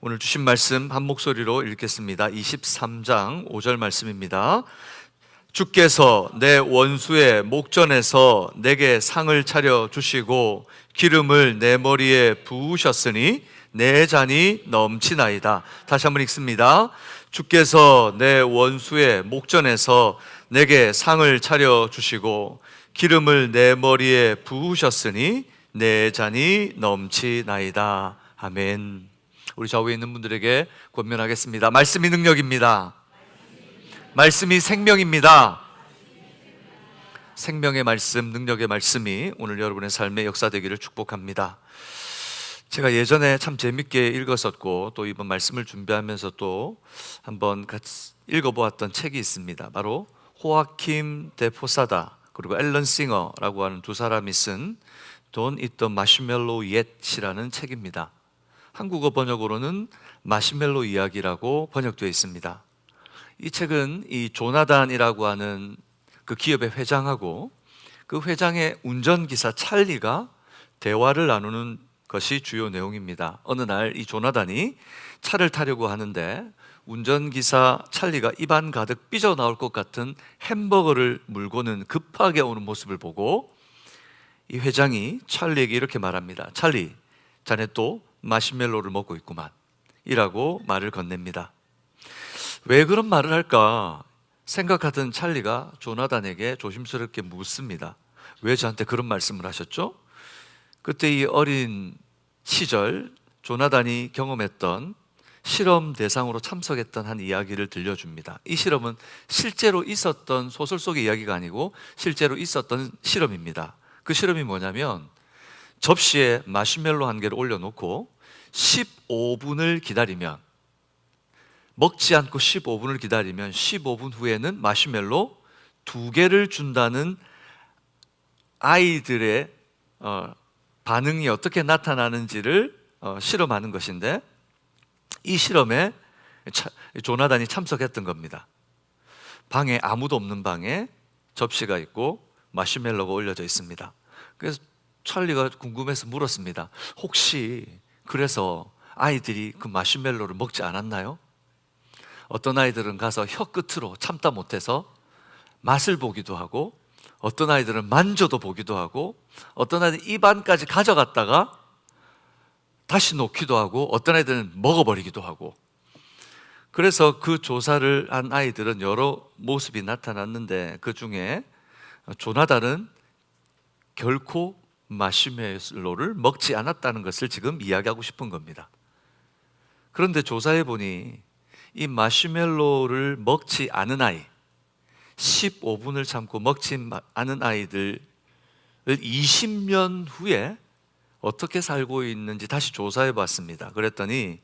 오늘 주신 말씀 한 목소리로 읽겠습니다. 23장 5절 말씀입니다. 주께서 내 원수의 목전에서 내게 상을 차려 주시고 기름을 내 머리에 부으셨으니 내 잔이 넘치나이다. 다시 한번 읽습니다. 주께서 내 원수의 목전에서 내게 상을 차려 주시고 기름을 내 머리에 부으셨으니 내 잔이 넘치나이다. 아멘. 우리 좌우에 있는 분들에게 권면하겠습니다. 말씀이 능력입니다. 말씀이 생명입니다. 생명의 말씀, 능력의 말씀이 오늘 여러분의 삶의 역사되기를 축복합니다. 제가 예전에 참 재밌게 읽었었고 또 이번 말씀을 준비하면서 또 한번 같이 읽어보았던 책이 있습니다. 바로 호아킴 데 포사다 그리고 앨런 싱어라고 하는 두 사람이 쓴 Don't Eat the Marshmallow Yet이라는 책입니다. 한국어 번역으로는 마시멜로 이야기라고 번역되어 있습니다. 이 책은 이 조나단이라고 하는 그 기업의 회장하고 그 회장의 운전기사 찰리가 대화를 나누는 것이 주요 내용입니다. 어느 날 이 조나단이 차를 타려고 하는데 운전기사 찰리가 입안 가득 삐져나올 것 같은 햄버거를 물고는 급하게 오는 모습을 보고 이 회장이 찰리에게 이렇게 말합니다. 찰리, 자네 또 마시멜로를 먹고 있구만 이라고 말을 건넵니다. 왜 그런 말을 할까 생각하던 찰리가 조나단에게 조심스럽게 묻습니다. 왜 저한테 그런 말씀을 하셨죠? 그때 이 어린 시절 조나단이 경험했던 실험 대상으로 참석했던 한 이야기를 들려줍니다. 이 실험은 실제로 있었던 소설 속의 이야기가 아니고 실제로 있었던 실험입니다. 그 실험이 뭐냐면 접시에 마시멜로 한 개를 올려놓고 15분을 기다리면, 먹지 않고 15분을 기다리면 15분 후에는 마시멜로 2개를 준다는 아이들의 반응이 어떻게 나타나는지를 실험하는 것인데, 이 실험에 조나단이 참석했던 겁니다. 방에 아무도 없는 방에 접시가 있고 마시멜로가 올려져 있습니다. 그래서 찰리가 궁금해서 물었습니다. 혹시 그래서 아이들이 그 마시멜로를 먹지 않았나요? 어떤 아이들은 가서 혀 끝으로 참다 못해서 맛을 보기도 하고, 어떤 아이들은 만져도 보기도 하고, 어떤 아이들은 입안까지 가져갔다가 다시 놓기도 하고, 어떤 아이들은 먹어버리기도 하고. 그래서 그 조사를 한 아이들은 여러 모습이 나타났는데 그 중에 조나단은 결코 마시멜로를 먹지 않았다는 것을 지금 이야기하고 싶은 겁니다. 그런데 조사해 보니 이 마시멜로를 먹지 않은 아이, 15분을 참고 먹지 않은 아이들을 20년 후에 어떻게 살고 있는지 다시 조사해 봤습니다. 그랬더니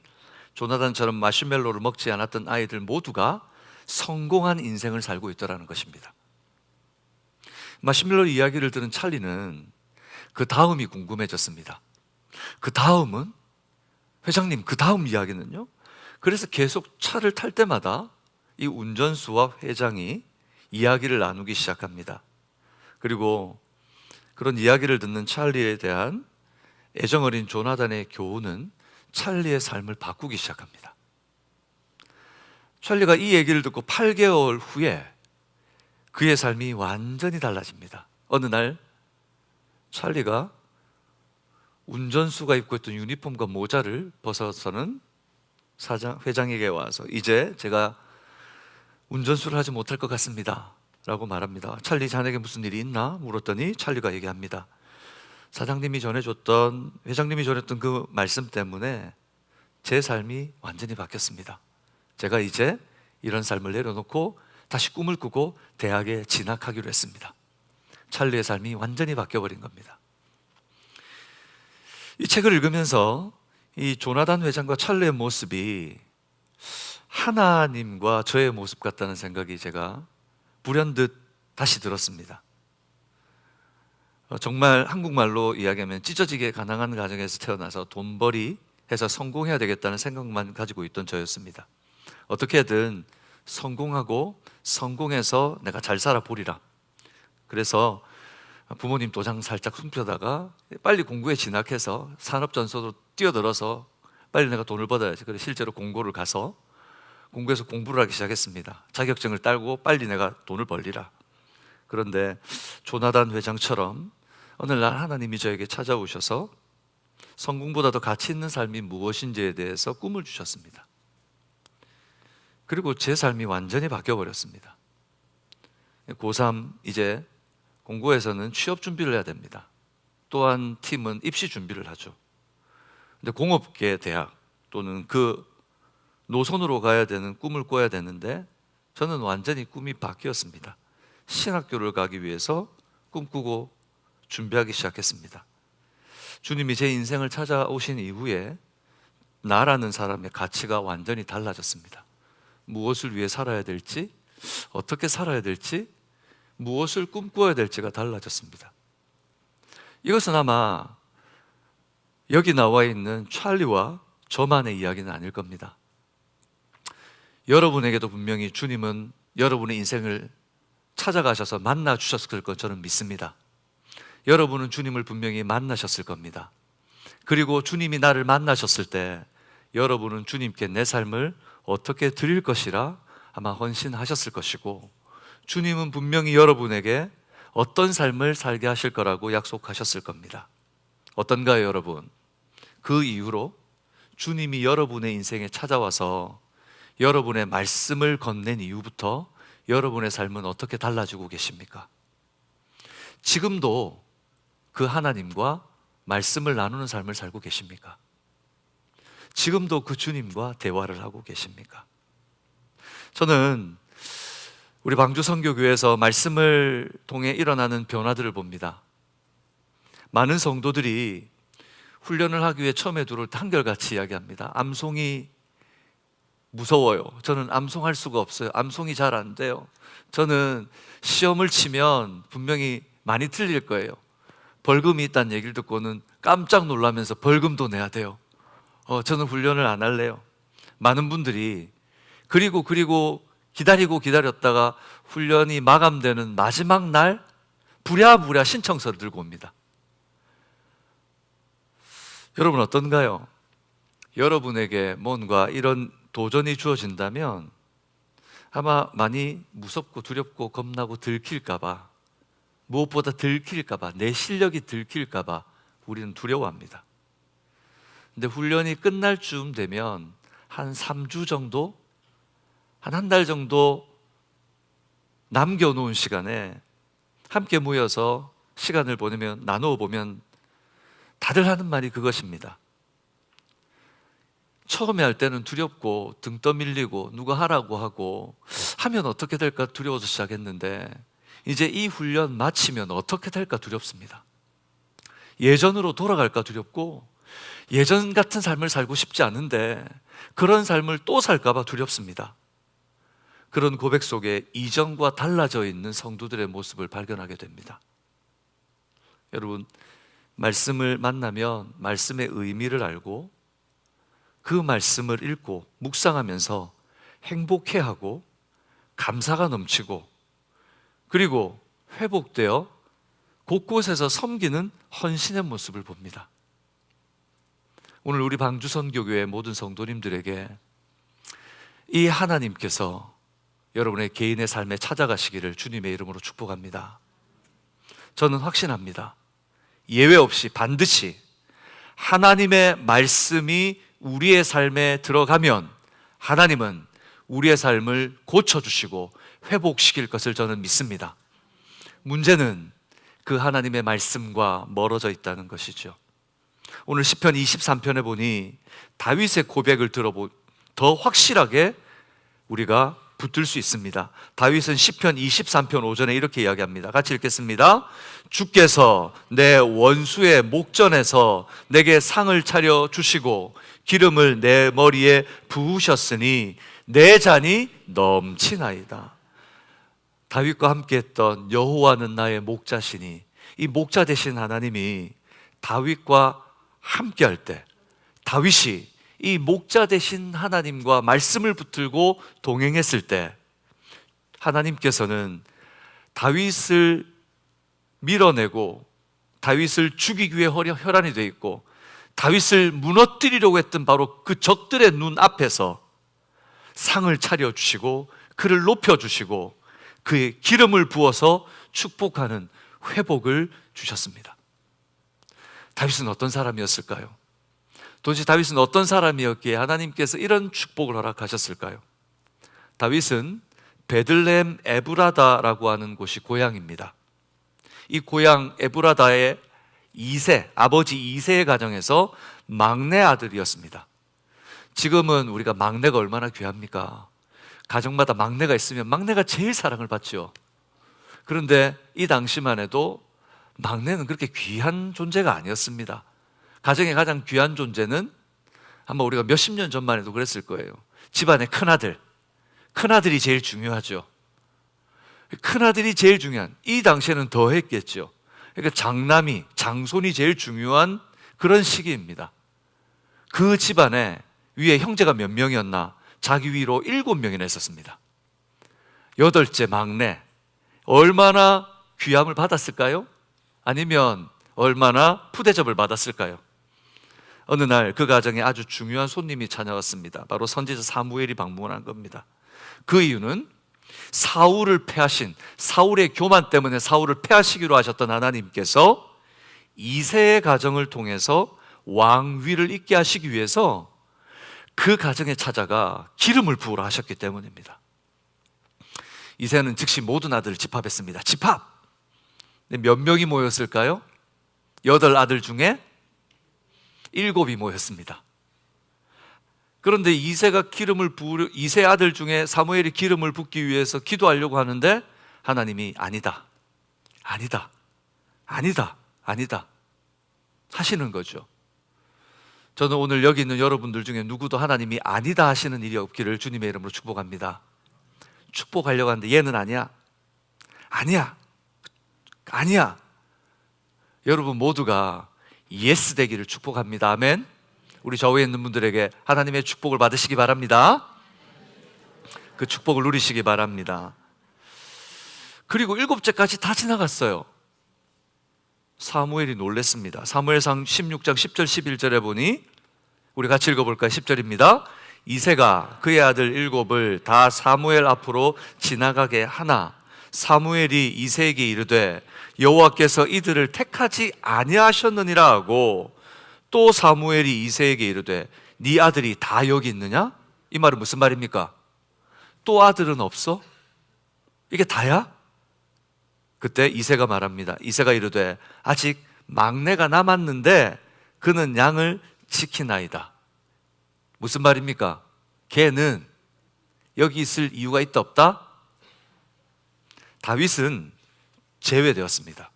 조나단처럼 마시멜로를 먹지 않았던 아이들 모두가 성공한 인생을 살고 있더라는 것입니다. 마시멜로 이야기를 들은 찰리는 그 다음이 궁금해졌습니다. 그 다음은? 회장님, 그 다음 이야기는요? 그래서 계속 차를 탈 때마다 이 운전수와 회장이 이야기를 나누기 시작합니다. 그리고 그런 이야기를 듣는 찰리에 대한 애정어린 조나단의 교훈은 찰리의 삶을 바꾸기 시작합니다. 찰리가 이 얘기를 듣고 8개월 후에 그의 삶이 완전히 달라집니다. 어느 날 찰리가 운전수가 입고 있던 유니폼과 모자를 벗어서는 회장에게 와서 이제 제가 운전수를 하지 못할 것 같습니다 라고 말합니다. 찰리, 자네에게 무슨 일이 있나? 물었더니 찰리가 얘기합니다. 회장님이 전했던 그 말씀 때문에 제 삶이 완전히 바뀌었습니다. 제가 이제 이런 삶을 내려놓고 다시 꿈을 꾸고 대학에 진학하기로 했습니다. 찰리의 삶이 완전히 바뀌어버린 겁니다. 이 책을 읽으면서 이 조나단 회장과 찰리의 모습이 하나님과 저의 모습 같다는 생각이 제가 불현듯 다시 들었습니다. 정말 한국말로 이야기하면 찢어지게 가난한 가정에서 태어나서 돈벌이 해서 성공해야 되겠다는 생각만 가지고 있던 저였습니다. 어떻게든 성공하고 성공해서 내가 잘 살아보리라. 그래서 부모님 도장 살짝 숨겨다가 빨리 공부에 진학해서 산업전소로 뛰어들어서 빨리 내가 돈을 받아야지. 그래서 실제로 공고를 가서 공고에서 공부를 하기 시작했습니다. 자격증을 딸고 빨리 내가 돈을 벌리라. 그런데 조나단 회장처럼 어느 날 하나님이 저에게 찾아오셔서 성공보다 더 가치 있는 삶이 무엇인지에 대해서 꿈을 주셨습니다. 그리고 제 삶이 완전히 바뀌어버렸습니다. 고3 이제 공고에서는 취업 준비를 해야 됩니다. 또한 팀은 입시 준비를 하죠. 근데 공업계 대학 또는 그 노선으로 가야 되는 꿈을 꿔야 되는데 저는 완전히 꿈이 바뀌었습니다. 신학교를 가기 위해서 꿈꾸고 준비하기 시작했습니다. 주님이 제 인생을 찾아오신 이후에 나라는 사람의 가치가 완전히 달라졌습니다. 무엇을 위해 살아야 될지, 어떻게 살아야 될지, 무엇을 꿈꿔야 될지가 달라졌습니다. 이것은 아마 여기 나와 있는 찰리와 저만의 이야기는 아닐 겁니다. 여러분에게도 분명히 주님은 여러분의 인생을 찾아가셔서 만나 주셨을 것 저는 믿습니다. 여러분은 주님을 분명히 만나셨을 겁니다. 그리고 주님이 나를 만나셨을 때 여러분은 주님께 내 삶을 어떻게 드릴 것이라 아마 헌신하셨을 것이고, 주님은 분명히 여러분에게 어떤 삶을 살게 하실 거라고 약속하셨을 겁니다. 어떤가요, 여러분? 그 이후로 주님이 여러분의 인생에 찾아와서 여러분의 말씀을 건넨 이후부터 여러분의 삶은 어떻게 달라지고 계십니까? 지금도 그 하나님과 말씀을 나누는 삶을 살고 계십니까? 지금도 그 주님과 대화를 하고 계십니까? 저는 우리 방주 선교교회에서 말씀을 통해 일어나는 변화들을 봅니다. 많은 성도들이 훈련을 하기 위해 처음에 들어올 때 한결같이 이야기합니다. 암송이 무서워요. 저는 암송할 수가 없어요. 암송이 잘 안 돼요. 저는 시험을 치면 분명히 많이 틀릴 거예요. 벌금이 있다는 얘기를 듣고는 깜짝 놀라면서 벌금도 내야 돼요. 저는 훈련을 안 할래요. 많은 분들이 그리고 기다렸다가 훈련이 마감되는 마지막 날 부랴부랴 신청서를 들고 옵니다. 여러분 어떤가요? 여러분에게 뭔가 이런 도전이 주어진다면 아마 많이 무섭고 두렵고 겁나고 들킬까봐, 무엇보다 들킬까봐, 내 실력이 들킬까봐 우리는 두려워합니다. 근데 훈련이 끝날 쯤 되면 한 3주 정도, 한 달 정도 남겨놓은 시간에 함께 모여서 시간을 보내면, 나누어 보면 다들 하는 말이 그것입니다. 처음에 할 때는 두렵고 등 떠밀리고 누가 하라고 하고 하면 어떻게 될까 두려워서 시작했는데 이제 이 훈련 마치면 어떻게 될까 두렵습니다. 예전으로 돌아갈까 두렵고 예전 같은 삶을 살고 싶지 않은데 그런 삶을 또 살까 봐 두렵습니다. 그런 고백 속에 이전과 달라져 있는 성도들의 모습을 발견하게 됩니다. 여러분, 말씀을 만나면 말씀의 의미를 알고 그 말씀을 읽고 묵상하면서 행복해하고 감사가 넘치고 그리고 회복되어 곳곳에서 섬기는 헌신의 모습을 봅니다. 오늘 우리 방주선교교회 모든 성도님들에게 이 하나님께서 여러분의 개인의 삶에 찾아가시기를 주님의 이름으로 축복합니다. 저는 확신합니다. 예외 없이 반드시 하나님의 말씀이 우리의 삶에 들어가면 하나님은 우리의 삶을 고쳐주시고 회복시킬 것을 저는 믿습니다. 문제는 그 하나님의 말씀과 멀어져 있다는 것이죠. 오늘 시편 23편에 보니 다윗의 고백을 더 확실하게 우리가 붙들 수 있습니다. 다윗은 시편 23편 5절에 이렇게 이야기합니다. 같이 읽겠습니다. 주께서 내 원수의 목전에서 내게 상을 차려 주시고 기름을 내 머리에 부으셨으니 내 잔이 넘치나이다. 다윗과 함께했던 여호와는 나의 목자시니, 이 목자 되신 하나님이 다윗과 함께할 때 다윗이 이 목자 되신 하나님과 말씀을 붙들고 동행했을 때 하나님께서는 다윗을 밀어내고 다윗을 죽이기 위해 혈안이 되어 있고 다윗을 무너뜨리려고 했던 바로 그 적들의 눈 앞에서 상을 차려주시고 그를 높여주시고 그의 기름을 부어서 축복하는 회복을 주셨습니다. 다윗은 어떤 사람이었을까요? 도대체 다윗은 어떤 사람이었기에 하나님께서 이런 축복을 허락하셨을까요? 다윗은 베들레헴 에브라다라고 하는 곳이 고향입니다. 이 고향 에브라다의 아버지 이새의 가정에서 막내 아들이었습니다. 지금은 우리가 막내가 얼마나 귀합니까? 가정마다 막내가 있으면 막내가 제일 사랑을 받죠. 그런데 이 당시만 해도 막내는 그렇게 귀한 존재가 아니었습니다. 가정의 가장 귀한 존재는 아마 우리가 몇십 년 전만 해도 그랬을 거예요. 집안의 큰아들, 큰아들이 제일 중요하죠. 큰아들이 제일 중요한, 이 당시에는 더 했겠죠. 그러니까 장손이 제일 중요한 그런 시기입니다. 그 집안에 위에 형제가 몇 명이었나? 자기 위로 7명이나 있었습니다. 8째 막내, 얼마나 귀함을 받았을까요? 아니면 얼마나 푸대접을 받았을까요? 어느 날 그 가정에 아주 중요한 손님이 찾아왔습니다. 바로 선지자 사무엘이 방문한 겁니다. 그 이유는 사울의 교만 때문에 사울을 패하시기로 하셨던 하나님께서 이새의 가정을 통해서 왕위를 잇게 하시기 위해서 그 가정에 찾아가 기름을 부으라 하셨기 때문입니다. 이새는 즉시 모든 아들을 집합했습니다. 집합! 몇 명이 모였을까요? 8아들 중에 7이 모였습니다. 그런데 이새 아들 중에 사무엘이 기름을 붓기 위해서 기도하려고 하는데 하나님이 아니다 하시는 거죠. 저는 오늘 여기 있는 여러분들 중에 누구도 하나님이 아니다 하시는 일이 없기를 주님의 이름으로 축복합니다. 축복하려고 하는데 얘는 아니야. 여러분 모두가 예스 되기를 축복합니다. 아멘. 우리 좌우에 있는 분들에게 하나님의 축복을 받으시기 바랍니다. 그 축복을 누리시기 바랍니다. 그리고 7째까지 다 지나갔어요. 사무엘이 놀랬습니다. 사무엘상 16장 10절 11절에 보니, 우리 같이 읽어볼까요? 10절입니다. 이새가 그의 아들 7을 다 사무엘 앞으로 지나가게 하나 사무엘이 이새에게 이르되 여호와께서 이들을 택하지 아니하셨느니라 하고, 또 사무엘이 이새에게 이르되 네 아들이 다 여기 있느냐? 이 말은 무슨 말입니까? 또 아들은 없어? 이게 다야? 그때 이새가 말합니다. 이새가 이르되 아직 막내가 남았는데 그는 양을 지키나이다. 무슨 말입니까? 걔는 여기 있을 이유가 있다 없다? 다윗은 제외되었습니다.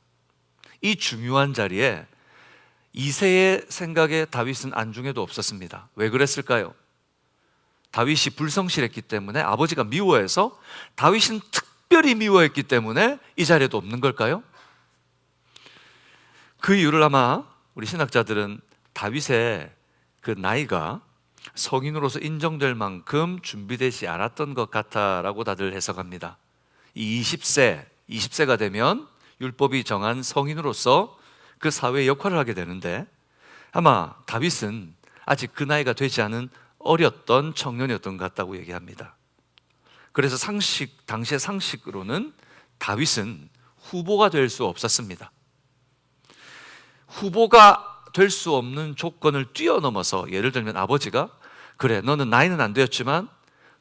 이 중요한 자리에 이새의 생각에 다윗은 안중에도 없었습니다. 왜 그랬을까요? 다윗이 불성실했기 때문에, 아버지가 미워해서, 다윗은 특별히 미워했기 때문에 이 자리에도 없는 걸까요? 그 이유를 아마 우리 신학자들은 다윗의 그 나이가 성인으로서 인정될 만큼 준비되지 않았던 것 같다라고 다들 해석합니다. 이 20세가 되면 율법이 정한 성인으로서 그 사회의 역할을 하게 되는데, 아마 다윗은 아직 그 나이가 되지 않은 어렸던 청년이었던 것 같다고 얘기합니다. 그래서 당시의 상식으로는 다윗은 후보가 될 수 없었습니다. 후보가 될 수 없는 조건을 뛰어넘어서, 예를 들면 아버지가 그래 너는 나이는 안 되었지만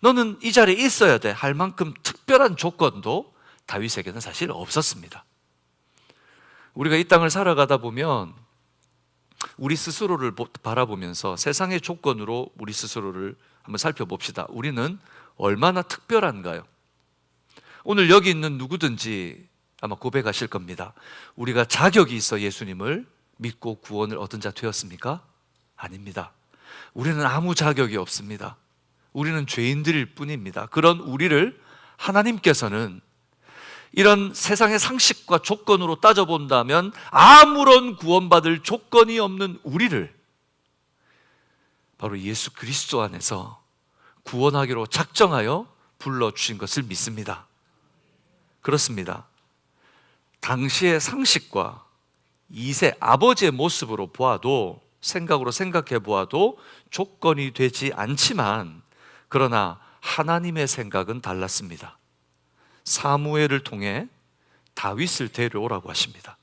너는 이 자리에 있어야 돼 할 만큼 특별한 조건도 다윗에게는 사실 없었습니다. 우리가 이 땅을 살아가다 보면 우리 스스로를 바라보면서 세상의 조건으로 우리 스스로를 한번 살펴봅시다. 우리는 얼마나 특별한가요? 오늘 여기 있는 누구든지 아마 고백하실 겁니다. 우리가 자격이 있어 예수님을 믿고 구원을 얻은 자 되었습니까? 아닙니다. 우리는 아무 자격이 없습니다. 우리는 죄인들일 뿐입니다. 그런 우리를 하나님께서는 이런 세상의 상식과 조건으로 따져본다면 아무런 구원받을 조건이 없는 우리를 바로 예수 그리스도 안에서 구원하기로 작정하여 불러주신 것을 믿습니다. 그렇습니다. 당시의 상식과 이새 아버지의 모습으로 보아도 생각으로 생각해 보아도 조건이 되지 않지만, 그러나 하나님의 생각은 달랐습니다. 사무엘을 통해 다윗을 데려오라고 하십니다.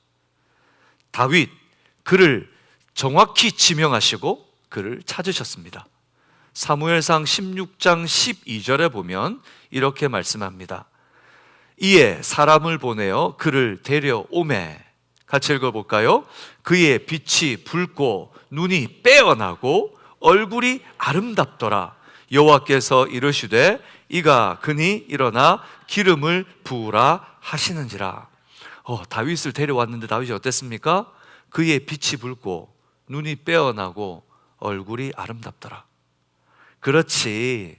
다윗, 그를 정확히 지명하시고 그를 찾으셨습니다. 사무엘상 16장 12절에 보면 이렇게 말씀합니다. 이에 사람을 보내어 그를 데려오매, 같이 읽어볼까요? 그의 빛이 붉고 눈이 빼어나고 얼굴이 아름답더라. 여호와께서 이르시되 이가 그니 일어나 기름을 부으라 하시는지라. 다윗을 데려왔는데 다윗이 어땠습니까? 그의 빛이 붉고 눈이 빼어나고 얼굴이 아름답더라. 그렇지,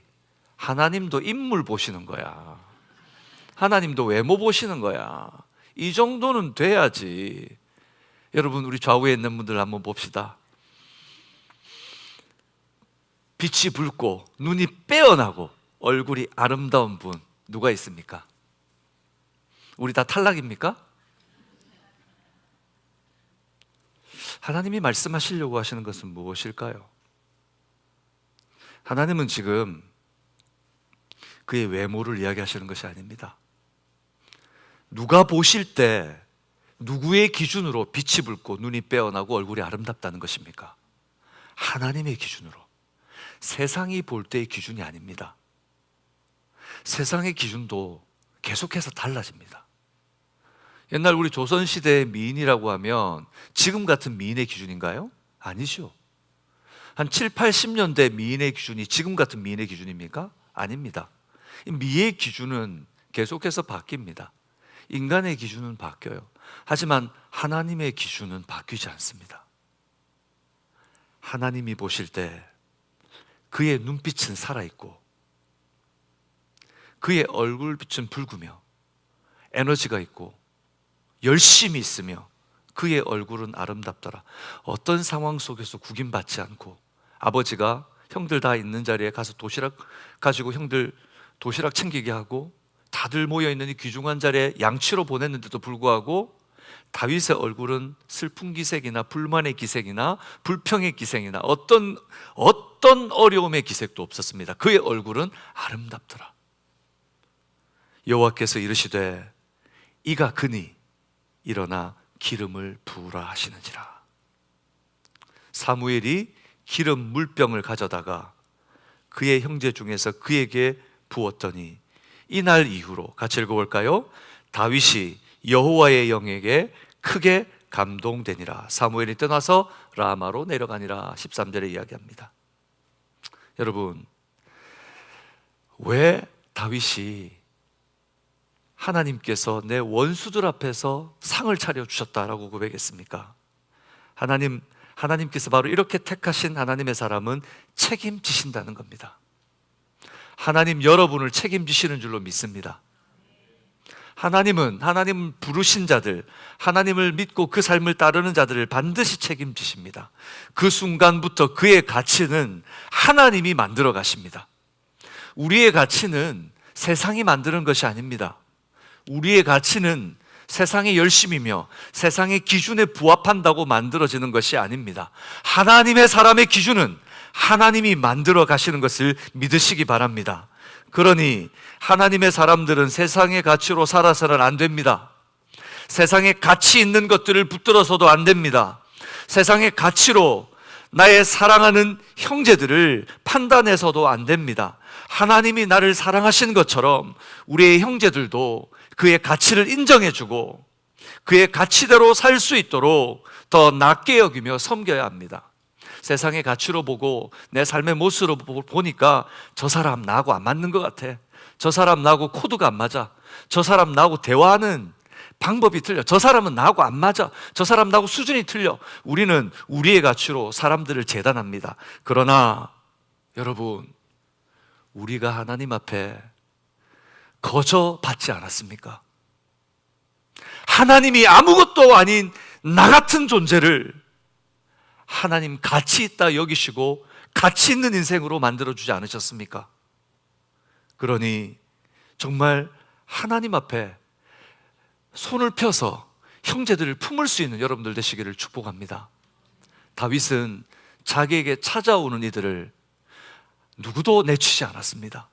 하나님도 인물 보시는 거야. 하나님도 외모 보시는 거야. 이 정도는 돼야지. 여러분, 우리 좌우에 있는 분들 한번 봅시다. 빛이 붉고 눈이 빼어나고 얼굴이 아름다운 분 누가 있습니까? 우리 다 탈락입니까? 하나님이 말씀하시려고 하시는 것은 무엇일까요? 하나님은 지금 그의 외모를 이야기하시는 것이 아닙니다. 누가 보실 때 누구의 기준으로 빛이 붉고 눈이 빼어나고 얼굴이 아름답다는 것입니까? 하나님의 기준으로. 세상이 볼 때의 기준이 아닙니다. 세상의 기준도 계속해서 달라집니다. 옛날 우리 조선시대의 미인이라고 하면 지금 같은 미인의 기준인가요? 아니죠. 한 7, 80년대 미인의 기준이 지금 같은 미인의 기준입니까? 아닙니다. 미의 기준은 계속해서 바뀝니다. 인간의 기준은 바뀌어요. 하지만 하나님의 기준은 바뀌지 않습니다. 하나님이 보실 때 그의 눈빛은 살아있고 그의 얼굴빛은 붉으며 에너지가 있고 열심히 있으며 그의 얼굴은 아름답더라. 어떤 상황 속에서 구김받지 않고 아버지가 형들 다 있는 자리에 가서 도시락 가지고 형들 도시락 챙기게 하고 다들 모여있는 이 귀중한 자리에 양치로 보냈는데도 불구하고 다윗의 얼굴은 슬픈 기색이나 불만의 기색이나 불평의 기색이나 어떤 어려움의 기색도 없었습니다. 그의 얼굴은 아름답더라. 여호와께서 이르시되 이가 그니 일어나 기름을 부으라 하시는지라. 사무엘이 기름 물병을 가져다가 그의 형제 중에서 그에게 부었더니 이날 이후로 같이 읽어볼까요? 다윗이 여호와의 영에게 크게 감동되니라. 사무엘이 떠나서 라마로 내려가니라. 13절에 이야기합니다. 여러분, 왜 다윗이 하나님께서 내 원수들 앞에서 상을 차려주셨다라고 고백했습니까? 하나님께서 바로 이렇게 택하신 하나님의 사람은 책임지신다는 겁니다. 하나님 여러분을 책임지시는 줄로 믿습니다. 하나님 부르신 자들, 하나님을 믿고 그 삶을 따르는 자들을 반드시 책임지십니다. 그 순간부터 그의 가치는 하나님이 만들어 가십니다. 우리의 가치는 세상이 만드는 것이 아닙니다. 우리의 가치는 세상의 열심이며 세상의 기준에 부합한다고 만들어지는 것이 아닙니다. 하나님의 사람의 기준은 하나님이 만들어 가시는 것을 믿으시기 바랍니다. 그러니 하나님의 사람들은 세상의 가치로 살아서는 안 됩니다. 세상에 가치 있는 것들을 붙들어서도 안 됩니다. 세상의 가치로 나의 사랑하는 형제들을 판단해서도 안 됩니다. 하나님이 나를 사랑하신 것처럼 우리의 형제들도 그의 가치를 인정해주고 그의 가치대로 살 수 있도록 더 낮게 여기며 섬겨야 합니다. 세상의 가치로 보고 내 삶의 모습으로 보니까 저 사람 나하고 안 맞는 것 같아. 저 사람 나하고 코드가 안 맞아. 저 사람 나하고 대화하는 방법이 틀려. 저 사람은 나하고 안 맞아. 저 사람 나하고 수준이 틀려. 우리는 우리의 가치로 사람들을 재단합니다. 그러나 여러분, 우리가 하나님 앞에 거저 받지 않았습니까? 하나님이 아무것도 아닌 나 같은 존재를 하나님 가치 있다 여기시고 가치 있는 인생으로 만들어주지 않으셨습니까? 그러니 정말 하나님 앞에 손을 펴서 형제들을 품을 수 있는 여러분들 되시기를 축복합니다. 다윗은 자기에게 찾아오는 이들을 누구도 내치지 않았습니다.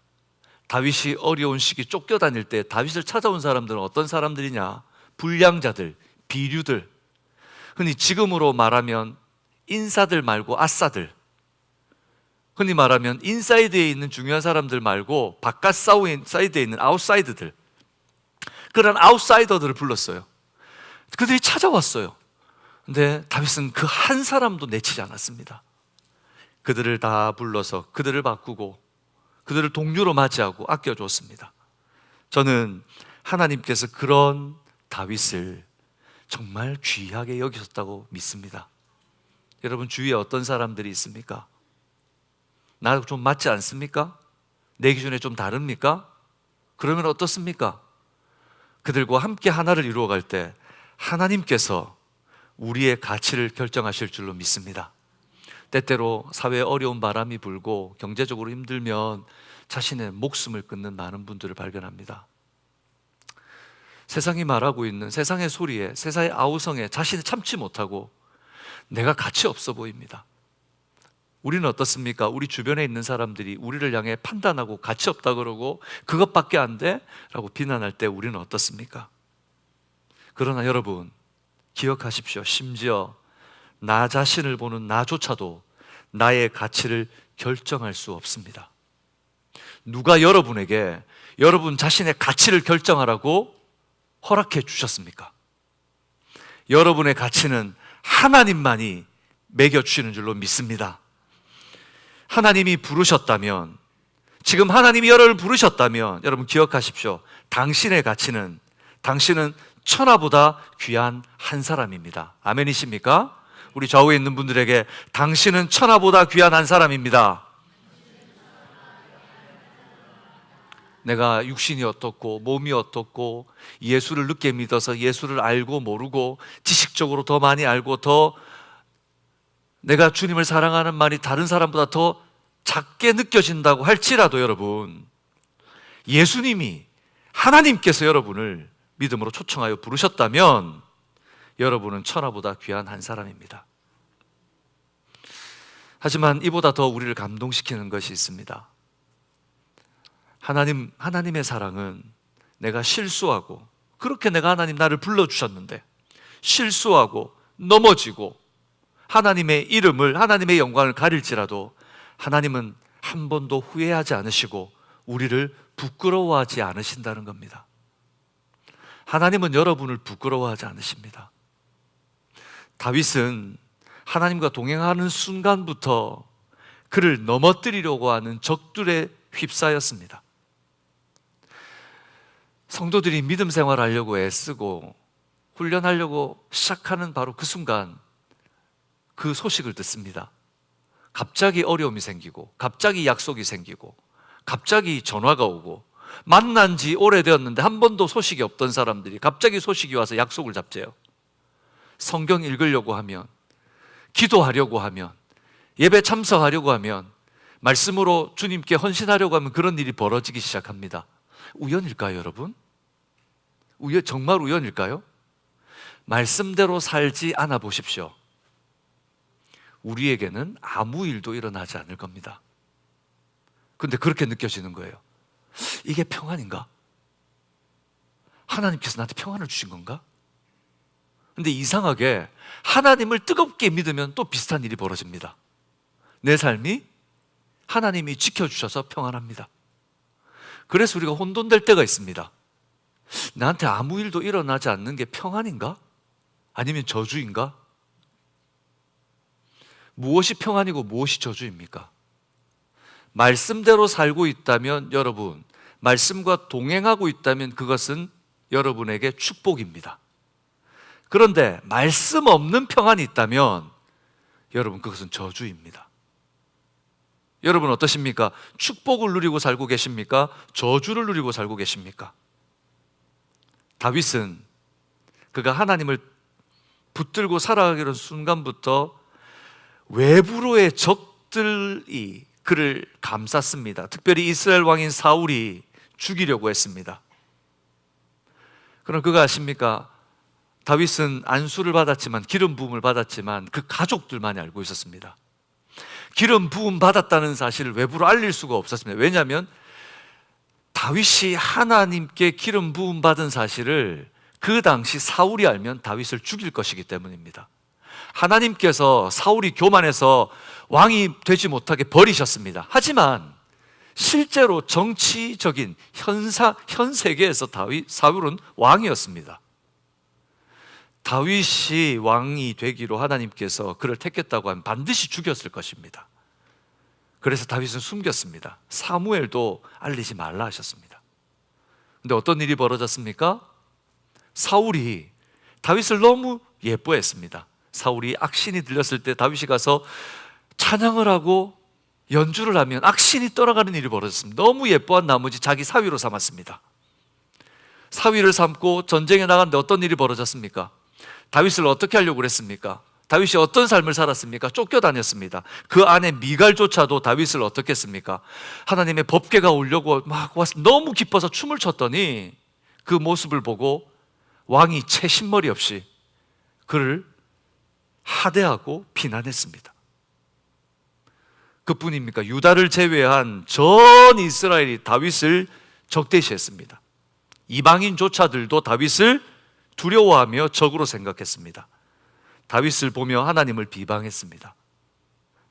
다윗이 어려운 시기 쫓겨다닐 때 다윗을 찾아온 사람들은 어떤 사람들이냐? 불량자들, 비류들, 흔히 지금으로 말하면 인사들 말고 아싸들, 흔히 말하면 인사이드에 있는 중요한 사람들 말고 바깥 사이드에 있는 아웃사이드들, 그런 아웃사이더들을 불렀어요. 그들이 찾아왔어요. 근데 다윗은 그 한 사람도 내치지 않았습니다. 그들을 다 불러서 그들을 바꾸고 그들을 동료로 맞이하고 아껴줬습니다. 저는 하나님께서 그런 다윗을 정말 귀하게 여기셨다고 믿습니다. 여러분 주위에 어떤 사람들이 있습니까? 나하고 좀 맞지 않습니까? 내 기준에 좀 다릅니까? 그러면 어떻습니까? 그들과 함께 하나를 이루어갈 때 하나님께서 우리의 가치를 결정하실 줄로 믿습니다. 때때로 사회에 어려운 바람이 불고 경제적으로 힘들면 자신의 목숨을 끊는 많은 분들을 발견합니다. 세상이 말하고 있는 세상의 소리에, 세상의 아우성에 자신을 참지 못하고 내가 가치 없어 보입니다. 우리는 어떻습니까? 우리 주변에 있는 사람들이 우리를 향해 판단하고 가치 없다 그러고 그것밖에 안 돼? 라고 비난할 때 우리는 어떻습니까? 그러나 여러분 기억하십시오. 심지어 나 자신을 보는 나조차도 나의 가치를 결정할 수 없습니다. 누가 여러분에게 여러분 자신의 가치를 결정하라고 허락해 주셨습니까? 여러분의 가치는 하나님만이 매겨주시는 줄로 믿습니다. 하나님이 부르셨다면, 지금 하나님이 여러분을 부르셨다면 여러분 기억하십시오. 당신의 가치는, 당신은 천하보다 귀한 한 사람입니다. 아멘이십니까? 우리 좌우에 있는 분들에게 당신은 천하보다 귀한 한 사람입니다. 내가 육신이 어떻고 몸이 어떻고 예수를 늦게 믿어서 예수를 알고 모르고 지식적으로 더 많이 알고 더 내가 주님을 사랑하는 말이 다른 사람보다 더 작게 느껴진다고 할지라도 여러분, 예수님이 하나님께서 여러분을 믿음으로 초청하여 부르셨다면 여러분은 천하보다 귀한 한 사람입니다. 하지만 이보다 더 우리를 감동시키는 것이 있습니다. 하나님의 사랑은 내가 실수하고, 그렇게 내가 하나님 나를 불러주셨는데 실수하고 넘어지고 하나님의 이름을, 하나님의 영광을 가릴지라도 하나님은 한 번도 후회하지 않으시고 우리를 부끄러워하지 않으신다는 겁니다. 하나님은 여러분을 부끄러워하지 않으십니다. 다윗은 하나님과 동행하는 순간부터 그를 넘어뜨리려고 하는 적들에 휩싸였습니다. 성도들이 믿음 생활하려고 애쓰고 훈련하려고 시작하는 바로 그 순간 그 소식을 듣습니다. 갑자기 어려움이 생기고, 갑자기 약속이 생기고, 갑자기 전화가 오고, 만난 지 오래되었는데 한 번도 소식이 없던 사람들이 갑자기 소식이 와서 약속을 잡재요. 성경 읽으려고 하면, 기도하려고 하면, 예배 참석하려고 하면, 말씀으로 주님께 헌신하려고 하면 그런 일이 벌어지기 시작합니다. 우연일까요, 여러분? 정말 우연일까요? 말씀대로 살지 않아 보십시오. 우리에게는 아무 일도 일어나지 않을 겁니다. 근데 그렇게 느껴지는 거예요. 이게 평안인가? 하나님께서 나한테 평안을 주신 건가? 근데 이상하게 하나님을 뜨겁게 믿으면 또 비슷한 일이 벌어집니다. 내 삶이 하나님이 지켜주셔서 평안합니다. 그래서 우리가 혼돈될 때가 있습니다. 나한테 아무 일도 일어나지 않는 게 평안인가? 아니면 저주인가? 무엇이 평안이고 무엇이 저주입니까? 말씀대로 살고 있다면 여러분, 말씀과 동행하고 있다면 그것은 여러분에게 축복입니다. 그런데 말씀 없는 평안이 있다면 여러분 그것은 저주입니다. 여러분 어떠십니까? 축복을 누리고 살고 계십니까? 저주를 누리고 살고 계십니까? 다윗은 그가 하나님을 붙들고 살아가기로 순간부터 외부로의 적들이 그를 감쌌습니다. 특별히 이스라엘 왕인 사울이 죽이려고 했습니다. 그럼 그가 아십니까? 다윗은 안수를 받았지만, 기름 부음을 받았지만 그 가족들만이 알고 있었습니다. 기름 부음 받았다는 사실을 외부로 알릴 수가 없었습니다. 왜냐하면 다윗이 하나님께 기름 부음 받은 사실을 그 당시 사울이 알면 다윗을 죽일 것이기 때문입니다. 하나님께서 사울이 교만해서 왕이 되지 못하게 버리셨습니다. 하지만 실제로 정치적인 현 세계에서 사울은 왕이었습니다. 다윗이 왕이 되기로 하나님께서 그를 택했다고 하면 반드시 죽였을 것입니다. 그래서 다윗은 숨겼습니다. 사무엘도 알리지 말라 하셨습니다. 근데 어떤 일이 벌어졌습니까? 사울이 다윗을 너무 예뻐했습니다. 사울이 악신이 들렸을 때 다윗이 가서 찬양을 하고 연주를 하면 악신이 떠나가는 일이 벌어졌습니다. 너무 예뻐한 나머지 자기 사위로 삼았습니다. 사위를 삼고 전쟁에 나갔는데 어떤 일이 벌어졌습니까? 다윗을 어떻게 하려고 그랬습니까? 다윗이 어떤 삶을 살았습니까? 쫓겨다녔습니다. 그 안에 미갈조차도 다윗을 어떻게 했습니까? 하나님의 법궤가 오려고 막 와서 너무 기뻐서 춤을 췄더니 그 모습을 보고 왕이 채신머리 없이 그를 하대하고 비난했습니다. 그뿐입니까? 유다를 제외한 전 이스라엘이 다윗을 적대시했습니다. 이방인조차들도 다윗을 두려워하며 적으로 생각했습니다. 다윗을 보며 하나님을 비방했습니다.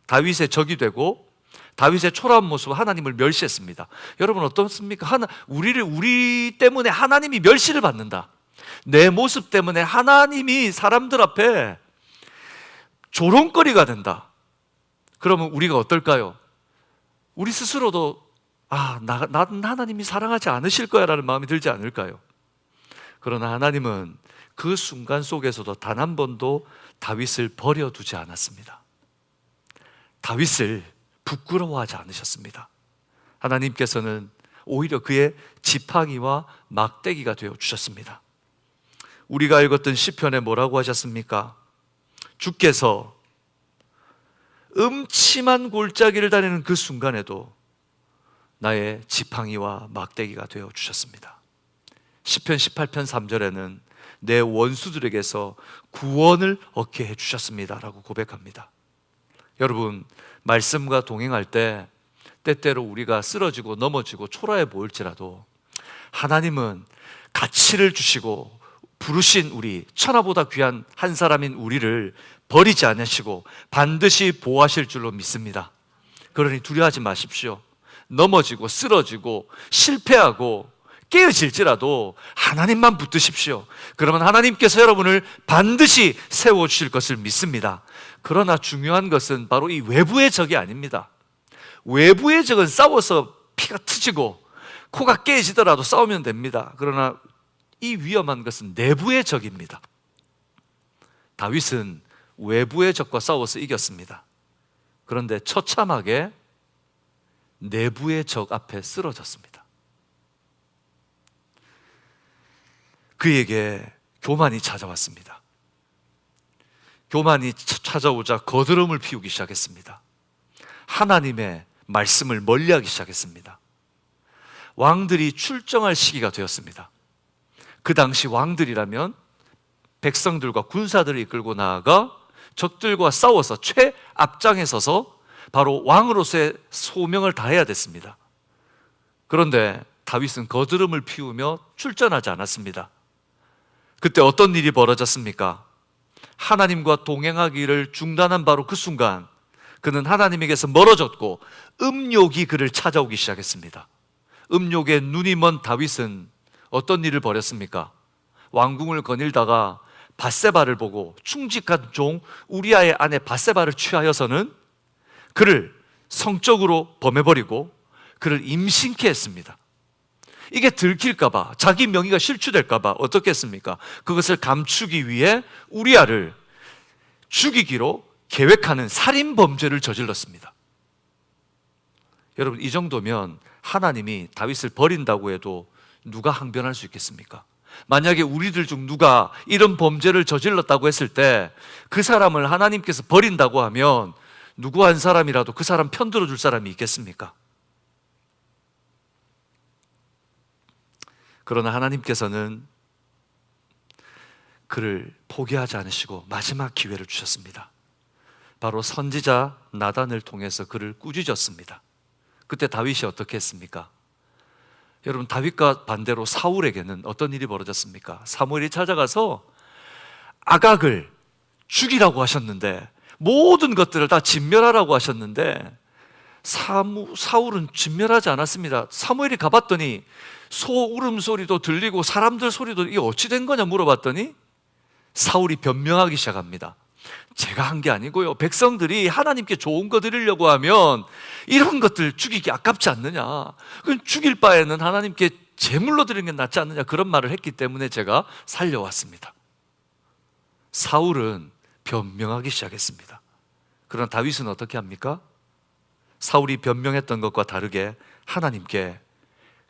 다윗의 적이 되고 다윗의 초라한 모습, 하나님을 멸시했습니다. 여러분 어떻습니까? 우리 때문에 하나님이 멸시를 받는다. 내 모습 때문에 하나님이 사람들 앞에 조롱거리가 된다. 그러면 우리가 어떨까요? 우리 스스로도 나는 하나님이 사랑하지 않으실 거야 라는 마음이 들지 않을까요? 그러나 하나님은 그 순간 속에서도 단 한 번도 다윗을 버려두지 않았습니다. 다윗을 부끄러워하지 않으셨습니다. 하나님께서는 오히려 그의 지팡이와 막대기가 되어 주셨습니다. 우리가 읽었던 시편에 뭐라고 하셨습니까? 주께서 음침한 골짜기를 다니는 그 순간에도 나의 지팡이와 막대기가 되어 주셨습니다. 시편 18편 3절에는 내 원수들에게서 구원을 얻게 해주셨습니다 라고 고백합니다. 여러분, 말씀과 동행할 때 때때로 우리가 쓰러지고 넘어지고 초라해 보일지라도 하나님은 가치를 주시고 부르신 우리, 천하보다 귀한 한 사람인 우리를 버리지 않으시고 반드시 보호하실 줄로 믿습니다. 그러니 두려워하지 마십시오. 넘어지고 쓰러지고 실패하고 깨어질지라도 하나님만 붙드십시오. 그러면 하나님께서 여러분을 반드시 세워주실 것을 믿습니다. 그러나 중요한 것은 바로 이 외부의 적이 아닙니다. 외부의 적은 싸워서 피가 트지고 코가 깨지더라도 싸우면 됩니다. 그러나 이 위험한 것은 내부의 적입니다. 다윗은 외부의 적과 싸워서 이겼습니다. 그런데 처참하게 내부의 적 앞에 쓰러졌습니다. 그에게 교만이 찾아왔습니다. 교만이 찾아오자 거드름을 피우기 시작했습니다. 하나님의 말씀을 멀리하기 시작했습니다. 왕들이 출정할 시기가 되었습니다. 그 당시 왕들이라면 백성들과 군사들을 이끌고 나아가 적들과 싸워서 최앞장에 서서 바로 왕으로서의 소명을 다해야 됐습니다. 그런데 다윗은 거드름을 피우며 출전하지 않았습니다. 그때 어떤 일이 벌어졌습니까? 하나님과 동행하기를 중단한 바로 그 순간 그는 하나님에게서 멀어졌고 음욕이 그를 찾아오기 시작했습니다. 음욕에 눈이 먼 다윗은 어떤 일을 벌였습니까? 왕궁을 거닐다가 밧세바를 보고 충직한 종 우리아의 아내 밧세바를 취하여서는 그를 성적으로 범해버리고 그를 임신케 했습니다. 이게 들킬까봐, 자기 명의가 실추될까봐 어떻게 했습니까? 그것을 감추기 위해 우리아를 죽이기로 계획하는 살인범죄를 저질렀습니다. 여러분, 이 정도면 하나님이 다윗을 버린다고 해도 누가 항변할 수 있겠습니까? 만약에 우리들 중 누가 이런 범죄를 저질렀다고 했을 때 그 사람을 하나님께서 버린다고 하면 누구 한 사람이라도 그 사람 편들어 줄 사람이 있겠습니까? 그러나 하나님께서는 그를 포기하지 않으시고 마지막 기회를 주셨습니다. 바로 선지자 나단을 통해서 그를 꾸짖었습니다. 그때 다윗이 어떻게 했습니까? 여러분, 다윗과 반대로 사울에게는 어떤 일이 벌어졌습니까? 사무엘이 찾아가서 아각을 죽이라고 하셨는데, 모든 것들을 다 진멸하라고 하셨는데 사울은 진멸하지 않았습니다. 사무엘이 가봤더니 소 울음소리도 들리고 사람들 소리도, 이게 어찌 된 거냐 물어봤더니 사울이 변명하기 시작합니다. 제가 한 게 아니고요, 백성들이 하나님께 좋은 거 드리려고 하면 이런 것들 죽이기 아깝지 않느냐, 그럼 죽일 바에는 하나님께 제물로 드리는 게 낫지 않느냐, 그런 말을 했기 때문에 제가 살려왔습니다. 사울은 변명하기 시작했습니다. 그러나 다윗은 어떻게 합니까? 사울이 변명했던 것과 다르게 하나님께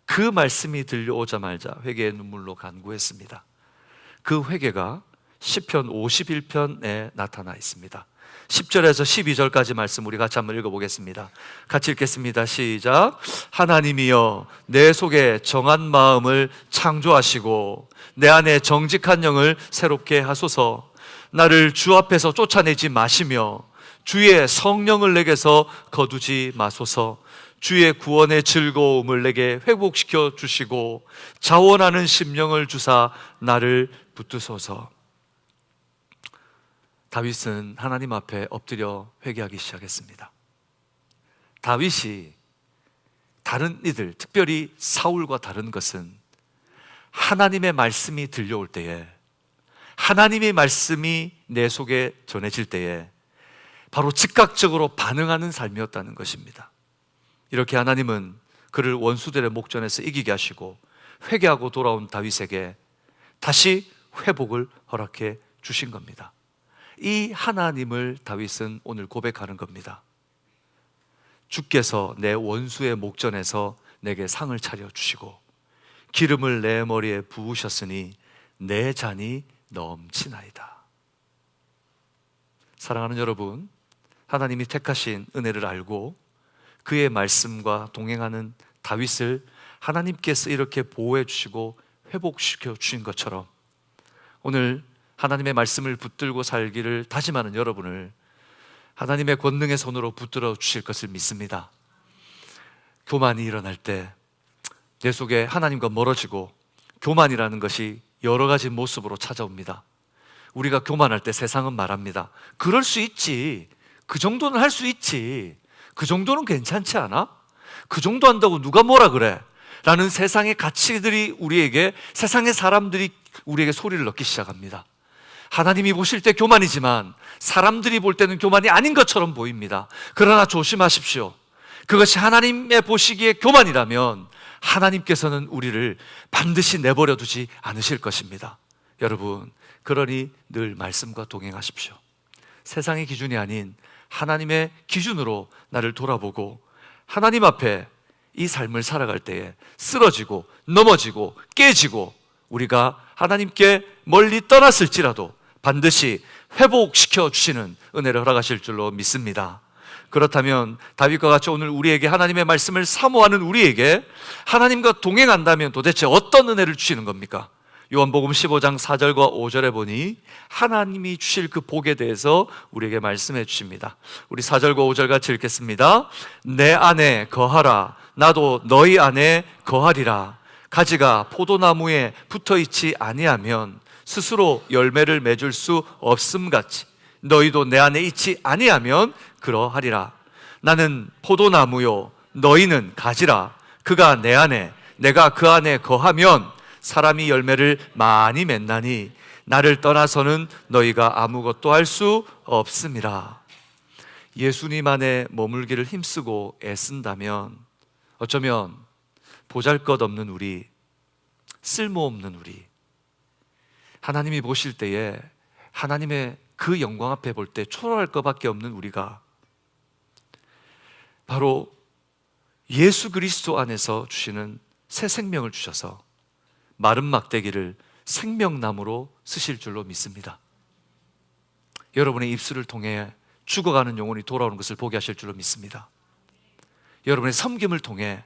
그 말씀이 들려오자마자 회개의 눈물로 간구했습니다. 그 회개가 시편 51편에 나타나 있습니다. 10절에서 12절까지 말씀 우리 같이 한번 읽어보겠습니다. 같이 읽겠습니다. 시작. 하나님이여, 내 속에 정한 마음을 창조하시고 내 안에 정직한 영을 새롭게 하소서. 나를 주 앞에서 쫓아내지 마시며 주의 성령을 내게서 거두지 마소서. 주의 구원의 즐거움을 내게 회복시켜 주시고 자원하는 심령을 주사 나를 붙드소서. 다윗은 하나님 앞에 엎드려 회개하기 시작했습니다. 다윗이 다른 이들, 특별히 사울과 다른 것은 하나님의 말씀이 들려올 때에, 하나님의 말씀이 내 속에 전해질 때에 바로 즉각적으로 반응하는 삶이었다는 것입니다. 이렇게 하나님은 그를 원수들의 목전에서 이기게 하시고 회개하고 돌아온 다윗에게 다시 회복을 허락해 주신 겁니다. 이 하나님을 다윗은 오늘 고백하는 겁니다. 주께서 내 원수의 목전에서 내게 상을 차려 주시고 기름을 내 머리에 부으셨으니 내 잔이 넘치나이다. 사랑하는 여러분, 하나님이 택하신 은혜를 알고 그의 말씀과 동행하는 다윗을 하나님께서 이렇게 보호해 주시고 회복시켜 주신 것처럼 오늘 하나님의 말씀을 붙들고 살기를 다짐하는 여러분을 하나님의 권능의 손으로 붙들어 주실 것을 믿습니다. 교만이 일어날 때 내 속에 하나님과 멀어지고, 교만이라는 것이 여러 가지 모습으로 찾아옵니다. 우리가 교만할 때 세상은 말합니다. 그럴 수 있지, 그 정도는 할 수 있지, 그 정도는 괜찮지 않아? 그 정도 한다고 누가 뭐라 그래? 라는 세상의 가치들이 우리에게, 세상의 사람들이 우리에게 소리를 넣기 시작합니다. 하나님이 보실 때 교만이지만 사람들이 볼 때는 교만이 아닌 것처럼 보입니다. 그러나 조심하십시오. 그것이 하나님의 보시기에 교만이라면 하나님께서는 우리를 반드시 내버려 두지 않으실 것입니다. 여러분, 그러니 늘 말씀과 동행하십시오. 세상의 기준이 아닌 하나님의 기준으로 나를 돌아보고 하나님 앞에 이 삶을 살아갈 때에 쓰러지고 넘어지고 깨지고 우리가 하나님께 멀리 떠났을지라도 반드시 회복시켜 주시는 은혜를 허락하실 줄로 믿습니다. 그렇다면 다윗과 같이 오늘 우리에게 하나님의 말씀을 사모하는 우리에게 하나님과 동행한다면 도대체 어떤 은혜를 주시는 겁니까? 요한복음 15장 4절과 5절에 보니 하나님이 주실 그 복에 대해서 우리에게 말씀해 주십니다. 우리 4절과 5절 같이 읽겠습니다. 내 안에 거하라, 나도 너희 안에 거하리라. 가지가 포도나무에 붙어있지 아니하면 스스로 열매를 맺을 수 없음같이 너희도 내 안에 있지 아니하면 그러하리라. 나는 포도나무요 너희는 가지라. 그가 내 안에 내가 그 안에 거하면 사람이 열매를 많이 맺나니 나를 떠나서는 너희가 아무것도 할 수 없음이라. 예수님 안에 머물기를 힘쓰고 애쓴다면 어쩌면 보잘것없는 우리, 쓸모없는 우리, 하나님이 보실 때에 하나님의 그 영광 앞에 볼 때 초라할 것밖에 없는 우리가 바로 예수 그리스도 안에서 주시는 새 생명을 주셔서 마른 막대기를 생명나무로 쓰실 줄로 믿습니다. 여러분의 입술을 통해 죽어가는 영혼이 돌아오는 것을 보게 하실 줄로 믿습니다. 여러분의 섬김을 통해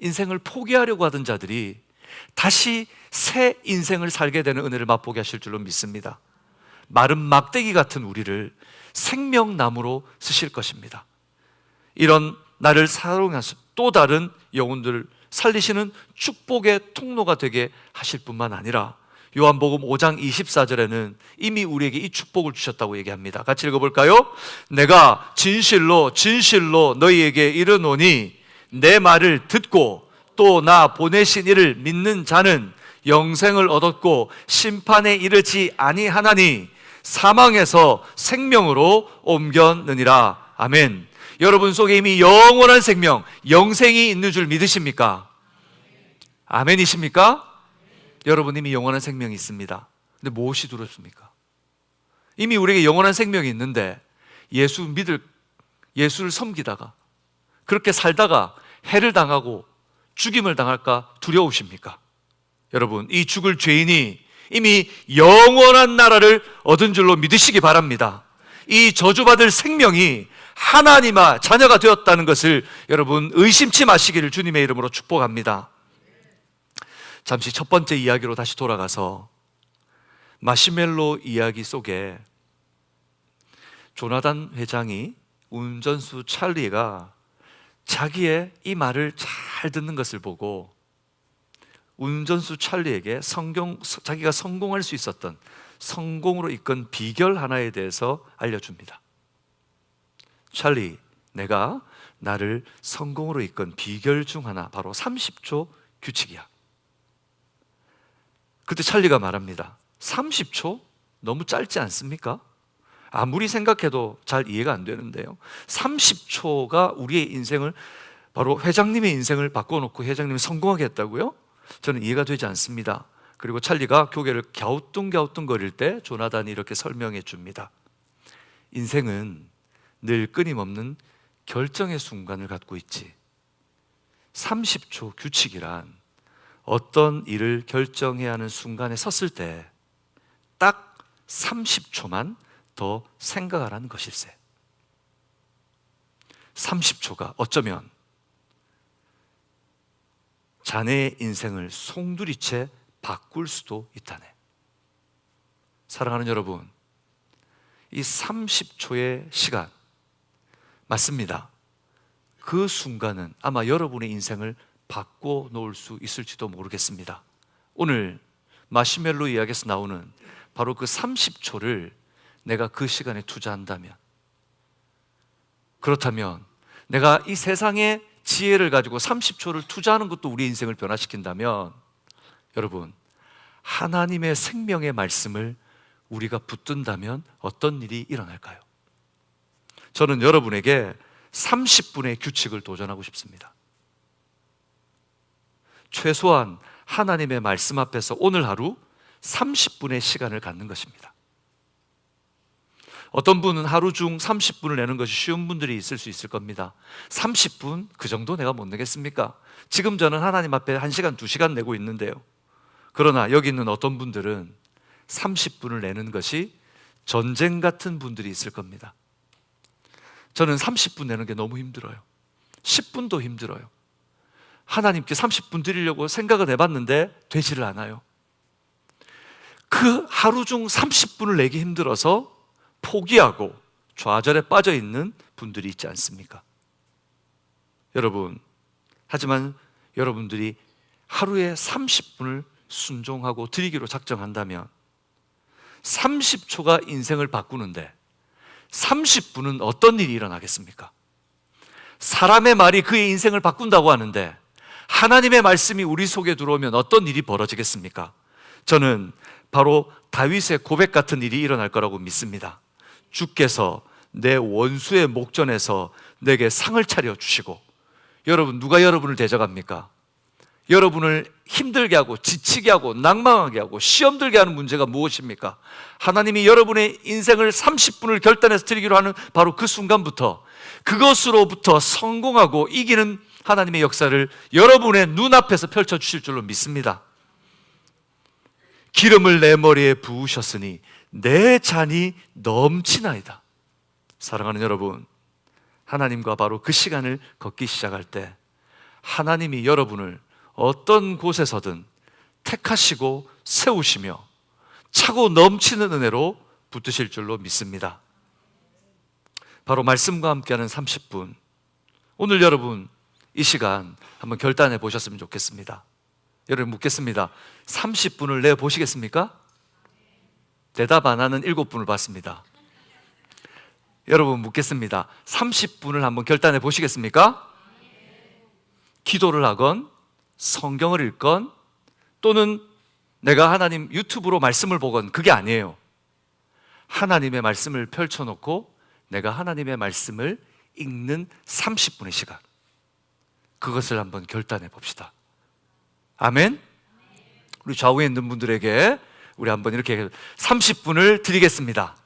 인생을 포기하려고 하던 자들이 다시 새 인생을 살게 되는 은혜를 맛보게 하실 줄로 믿습니다. 마른 막대기 같은 우리를 생명나무로 쓰실 것입니다. 이런 나를 사용해서 또 다른 영혼들을 살리시는 축복의 통로가 되게 하실 뿐만 아니라 요한복음 5장 24절에는 이미 우리에게 이 축복을 주셨다고 얘기합니다. 같이 읽어볼까요? 내가 진실로 진실로 너희에게 이르노니 내 말을 듣고 또 나 보내신 이를 믿는 자는 영생을 얻었고 심판에 이르지 아니하나니 사망에서 생명으로 옮겼느니라. 아멘. 여러분 속에 이미 영원한 생명, 영생이 있는 줄 믿으십니까? 아멘이십니까? 여러분 이미 영원한 생명이 있습니다. 근데 무엇이 두렵습니까? 이미 우리에게 영원한 생명이 있는데 예수를 섬기다가 그렇게 살다가 해를 당하고 죽임을 당할까 두려우십니까? 여러분, 이 죽을 죄인이 이미 영원한 나라를 얻은 줄로 믿으시기 바랍니다. 이 저주받을 생명이 하나님의 자녀가 되었다는 것을 여러분 의심치 마시기를 주님의 이름으로 축복합니다. 잠시 첫 번째 이야기로 다시 돌아가서 마시멜로 이야기 속에 조나단 회장이 운전수 찰리가 자기의 이 말을 잘 듣는 것을 보고 운전수 찰리에게 자기가 성공할 수 있었던 성공으로 이끈 비결 하나에 대해서 알려줍니다. 찰리, 내가 나를 성공으로 이끈 비결 중 하나 바로 30초 규칙이야. 그때 찰리가 말합니다. 30초? 너무 짧지 않습니까? 아무리 생각해도 잘 이해가 안 되는데요. 30초가 우리의 인생을, 바로 회장님의 인생을 바꿔놓고 회장님이 성공하게 했다고요? 저는 이해가 되지 않습니다. 그리고 찰리가 고개를 갸우뚱갸우뚱거릴 때 조나단이 이렇게 설명해 줍니다. 인생은 늘 끊임없는 결정의 순간을 갖고 있지. 30초 규칙이란 어떤 일을 결정해야 하는 순간에 섰을 때 딱 30초만 더 생각하라는 것일세. 30초가 어쩌면 자네의 인생을 송두리째 바꿀 수도 있다네. 사랑하는 여러분, 이 30초의 시간 맞습니다. 그 순간은 아마 여러분의 인생을 바꿔 놓을 수 있을지도 모르겠습니다. 오늘 마시멜로 이야기에서 나오는 바로 그 30초를 내가 그 시간에 투자한다면, 그렇다면 내가 이 세상의 지혜를 가지고 30초를 투자하는 것도 우리의 인생을 변화시킨다면, 여러분, 하나님의 생명의 말씀을 우리가 붙든다면 어떤 일이 일어날까요? 저는 여러분에게 30분의 규칙을 도전하고 싶습니다. 최소한 하나님의 말씀 앞에서 오늘 하루 30분의 시간을 갖는 것입니다. 어떤 분은 하루 중 30분을 내는 것이 쉬운 분들이 있을 수 있을 겁니다. 30분? 그 정도 내가 못 내겠습니까? 지금 저는 하나님 앞에 1시간, 2시간 내고 있는데요. 그러나 여기 있는 어떤 분들은 30분을 내는 것이 전쟁 같은 분들이 있을 겁니다. 저는 30분 내는 게 너무 힘들어요. 10분도 힘들어요. 하나님께 30분 드리려고 생각을 해봤는데 되지를 않아요. 그 하루 중 30분을 내기 힘들어서 포기하고 좌절에 빠져 있는 분들이 있지 않습니까? 여러분, 하지만 여러분들이 하루에 30분을 순종하고 드리기로 작정한다면 30초가 인생을 바꾸는데 30분은 어떤 일이 일어나겠습니까? 사람의 말이 그의 인생을 바꾼다고 하는데 하나님의 말씀이 우리 속에 들어오면 어떤 일이 벌어지겠습니까? 저는 바로 다윗의 고백 같은 일이 일어날 거라고 믿습니다. 주께서 내 원수의 목전에서 내게 상을 차려 주시고, 여러분, 누가 여러분을 대적합니까? 여러분을 힘들게 하고 지치게 하고 낭망하게 하고 시험 들게 하는 문제가 무엇입니까? 하나님이 여러분의 인생을 30분을 결단해서 드리기로 하는 바로 그 순간부터 그것으로부터 성공하고 이기는 하나님의 역사를 여러분의 눈앞에서 펼쳐주실 줄로 믿습니다. 기름을 내 머리에 부으셨으니 내 잔이 넘치나이다. 사랑하는 여러분, 하나님과 바로 그 시간을 걷기 시작할 때 하나님이 여러분을 어떤 곳에서든 택하시고 세우시며 차고 넘치는 은혜로 붙드실 줄로 믿습니다. 바로 말씀과 함께하는 30분, 오늘 여러분 이 시간 한번 결단해 보셨으면 좋겠습니다. 여러분 묻겠습니다. 30분을 내보시겠습니까? 대답 안 하는 7분을 봤습니다. 여러분 묻겠습니다. 30분을 한번 결단해 보시겠습니까? 기도를 하건 성경을 읽건 또는 내가 하나님 유튜브로 말씀을 보건 그게 아니에요. 하나님의 말씀을 펼쳐놓고 내가 하나님의 말씀을 읽는 30분의 시간, 그것을 한번 결단해 봅시다. 아멘? 우리 좌우에 있는 분들에게 우리 한번 이렇게 30분을 드리겠습니다.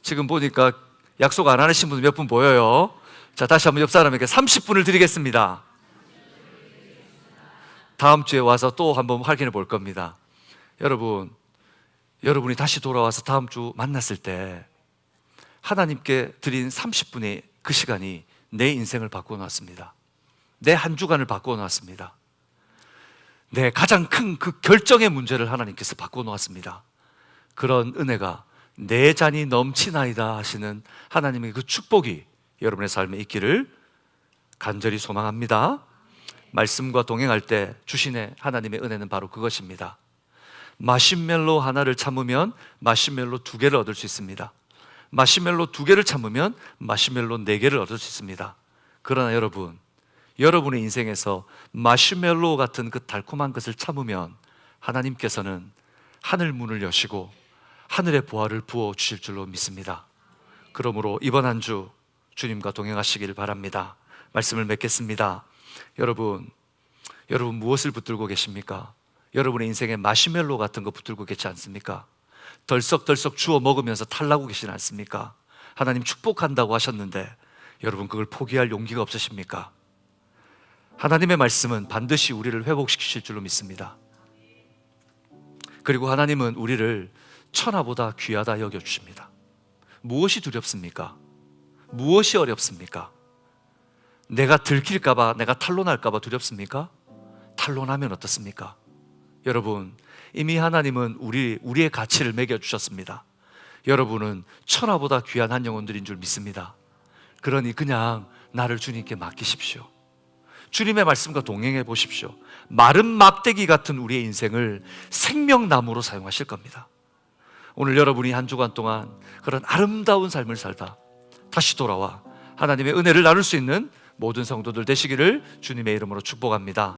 지금 보니까 약속 안 하신 분 몇 분 보여요. 자, 다시 한번 옆 사람에게 30분을 드리겠습니다. 다음 주에 와서 또 한번 확인해 볼 겁니다. 여러분이 다시 돌아와서 다음 주 만났을 때 하나님께 드린 30분의 그 시간이 내 인생을 바꾸어 놨습니다. 내 한 주간을 바꾸어 놨습니다. 내 가장 큰 그 결정의 문제를 하나님께서 바꾸어 놓았습니다. 그런 은혜가 내 잔이 넘치나이다 하시는 하나님의 그 축복이 여러분의 삶에 있기를 간절히 소망합니다. 말씀과 동행할 때 주시는 하나님의 은혜는 바로 그것입니다. 마시멜로 하나를 참으면 마시멜로 2개를 얻을 수 있습니다. 마시멜로 2개를 참으면 마시멜로 4개를 얻을 수 있습니다. 그러나 여러분의 인생에서 마시멜로 같은 그 달콤한 것을 참으면 하나님께서는 하늘 문을 여시고 하늘의 보화를 부어 주실 줄로 믿습니다. 그러므로 이번 한 주 주님과 동행하시길 바랍니다. 말씀을 맺겠습니다. 여러분 무엇을 붙들고 계십니까? 여러분의 인생에 마시멜로 같은 거 붙들고 계시지 않습니까? 덜썩덜썩 주워 먹으면서 탈나고 계시지 않습니까? 하나님 축복한다고 하셨는데 여러분 그걸 포기할 용기가 없으십니까? 하나님의 말씀은 반드시 우리를 회복시키실 줄로 믿습니다. 그리고 하나님은 우리를 천하보다 귀하다 여겨주십니다. 무엇이 두렵습니까? 무엇이 어렵습니까? 내가 들킬까봐, 내가 탄론할까봐 두렵습니까? 탄론하면 어떻습니까? 여러분, 이미 하나님은 우리의 가치를 매겨주셨습니다. 여러분은 천하보다 귀한 한 영혼들인 줄 믿습니다. 그러니 그냥 나를 주님께 맡기십시오. 주님의 말씀과 동행해 보십시오. 마른 막대기 같은 우리의 인생을 생명나무로 사용하실 겁니다. 오늘 여러분이 한 주간 동안 그런 아름다운 삶을 살다 다시 돌아와 하나님의 은혜를 나눌 수 있는 모든 성도들 되시기를 주님의 이름으로 축복합니다.